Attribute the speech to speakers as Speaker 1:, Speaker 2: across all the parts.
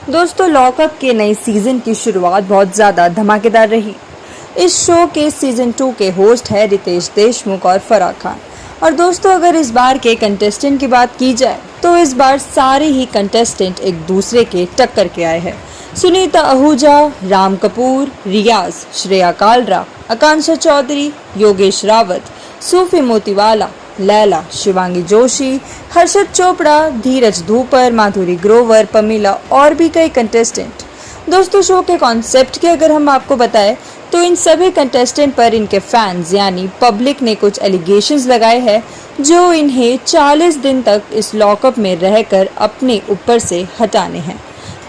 Speaker 1: दोस्तों, लॉकअप के नए सीजन की शुरुआत बहुत ज़्यादा धमाकेदार रही। इस शो के सीजन 2 के होस्ट है रितेश देशमुख और फराह खान। और दोस्तों, अगर इस बार के कंटेस्टेंट की बात की जाए तो इस बार सारे ही कंटेस्टेंट एक दूसरे के टक्कर के आए हैं। सुनीता आहूजा, राम कपूर, रियाज, श्रेया कालरा, आकांक्षा चौधरी, योगेश रावत, सूफी मोतीवाला, लैला, शिवांगी जोशी, हर्षद चोपड़ा, धीरज धूपर, माधुरी ग्रोवर, पमीला और भी कई कंटेस्टेंट। दोस्तों, शो के कॉन्सेप्ट की अगर हम आपको बताएं तो इन सभी कंटेस्टेंट पर इनके फैंस यानी पब्लिक ने कुछ एलिगेशंस लगाए हैं जो इन्हें 40 दिन तक इस लॉकअप में रहकर अपने ऊपर से हटाने हैं।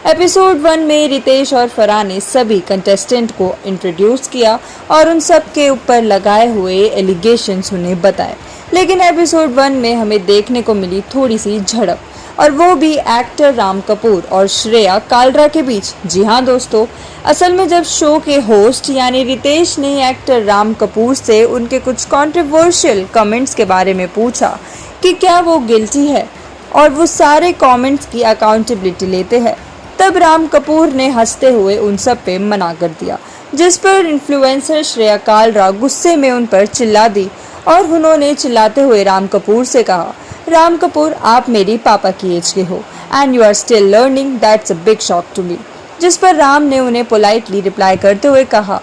Speaker 1: एपिसोड 1 में रितेश और फराह ने सभी कंटेस्टेंट को इंट्रोड्यूस किया और उन सब के ऊपर लगाए हुए एलिगेशंस उन्हें बताए। लेकिन एपिसोड 1 में हमें देखने को मिली थोड़ी सी झड़प, और वो भी एक्टर राम कपूर और श्रेया कालरा के बीच। जी हाँ दोस्तों, असल में जब शो के होस्ट यानी रितेश ने एक्टर राम कपूर से उनके कुछ कंट्रोवर्शियल कमेंट्स के बारे में पूछा कि क्या वो गिल्टी है और वो सारे कमेंट्स की अकाउंटेबिलिटी लेते हैं, तब राम कपूर ने हंसते हुए उन सब पे मना कर दिया, जिस पर इन्फ्लुएंसर श्रेया कालरा गुस्से में उन पर चिल्ला दी और उन्होंने चिल्लाते हुए राम कपूर से कहा, राम कपूर, आप मेरी पापा की एज के हो and you are still learning, that's a big shock to me. जिस पर राम ने उन्हें पोलाइटली रिप्लाई करते हुए कहा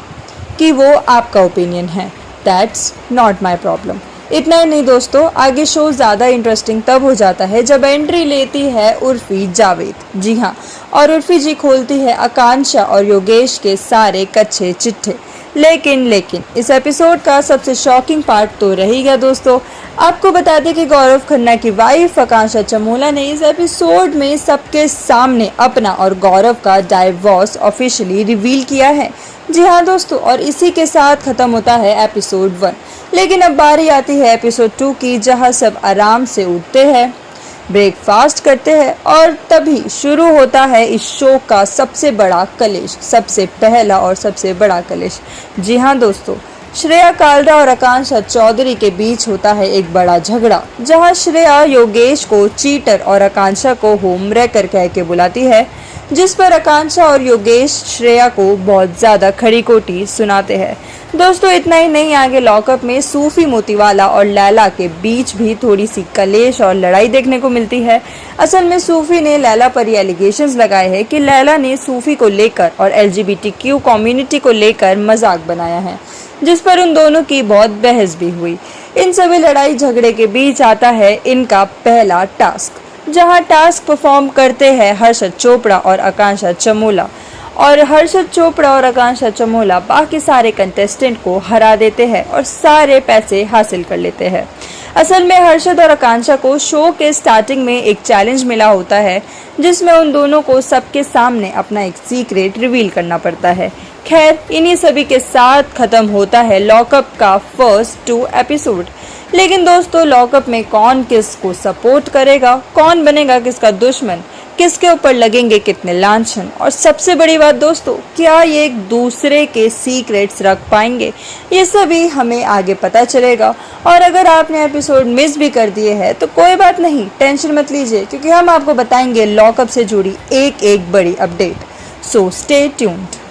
Speaker 1: कि वो आपका ओपिनियन है, दैट्स नॉट माई प्रॉब्लम। इतना ही नहीं दोस्तों, आगे शो ज़्यादा इंटरेस्टिंग तब हो जाता है जब एंट्री लेती है उर्फी जावेद। जी हाँ, और उर्फी जी खोलती है आकांक्षा और योगेश के सारे कच्चे चिट्ठे। लेकिन इस एपिसोड का सबसे शॉकिंग पार्ट तो रह ही गया दोस्तों। आपको बता दें कि गौरव खन्ना की वाइफ आकांक्षा चमोला ने इस एपिसोड में सबके सामने अपना और गौरव का डाइवोर्स ऑफिशियली रिवील किया है। जी हाँ दोस्तों, और इसी के साथ खत्म होता है एपिसोड 1। लेकिन अब बारी आती है एपिसोड 2 की, जहाँ सब आराम से उठते हैं, ब्रेकफास्ट करते हैं और तभी शुरू होता है इस शो का सबसे बड़ा कलेश, सबसे पहला और सबसे बड़ा कलेश। जी हाँ दोस्तों, श्रेया कालरा और आकांक्षा चौधरी के बीच होता है एक बड़ा झगड़ा, जहां श्रेया योगेश को चीटर और आकांक्षा को होम रेकर कह के बुलाती है, जिस पर आकांक्षा और योगेश श्रेया को बहुत ज़्यादा खरी खोटी सुनाते हैं। दोस्तों, इतना ही नहीं, आगे लॉकअप में सूफी मोतीवाला और लैला के बीच भी थोड़ी सी कलेश और लड़ाई देखने को मिलती है। असल में सूफी ने लैला पर ये एलिगेशंस लगाए हैं कि लैला ने सूफी को लेकर और LGBTQ कम्युनिटी को लेकर मजाक बनाया है, जिस पर उन दोनों की बहुत बहस भी हुई। इन सभी लड़ाई झगड़े के बीच आता है इनका पहला टास्क, जहां टास्क परफॉर्म करते हैं हर्षद चोपड़ा और आकांक्षा चमोला, और हर्षद चोपड़ा और आकांक्षा चमोला बाकी सारे कंटेस्टेंट को हरा देते हैं और सारे पैसे हासिल कर लेते हैं। असल में हर्षद और आकांक्षा को शो के स्टार्टिंग में एक चैलेंज मिला होता है, जिसमें उन दोनों को सबके सामने अपना एक सीक्रेट रिवील करना पड़ता है। खैर, इन्हीं सभी के साथ खत्म होता है लॉकअप का फर्स्ट 2 एपिसोड। लेकिन दोस्तों, लॉकअप में कौन किसको सपोर्ट करेगा, कौन बनेगा किसका दुश्मन, किसके ऊपर लगेंगे कितने लांछन, और सबसे बड़ी बात दोस्तों, क्या ये एक दूसरे के सीक्रेट्स रख पाएंगे, ये सभी हमें आगे पता चलेगा। और अगर आपने एपिसोड मिस भी कर दिए हैं तो कोई बात नहीं, टेंशन मत लीजिए, क्योंकि हम आपको बताएंगे लॉकअप से जुड़ी एक बड़ी अपडेट। So stay tuned.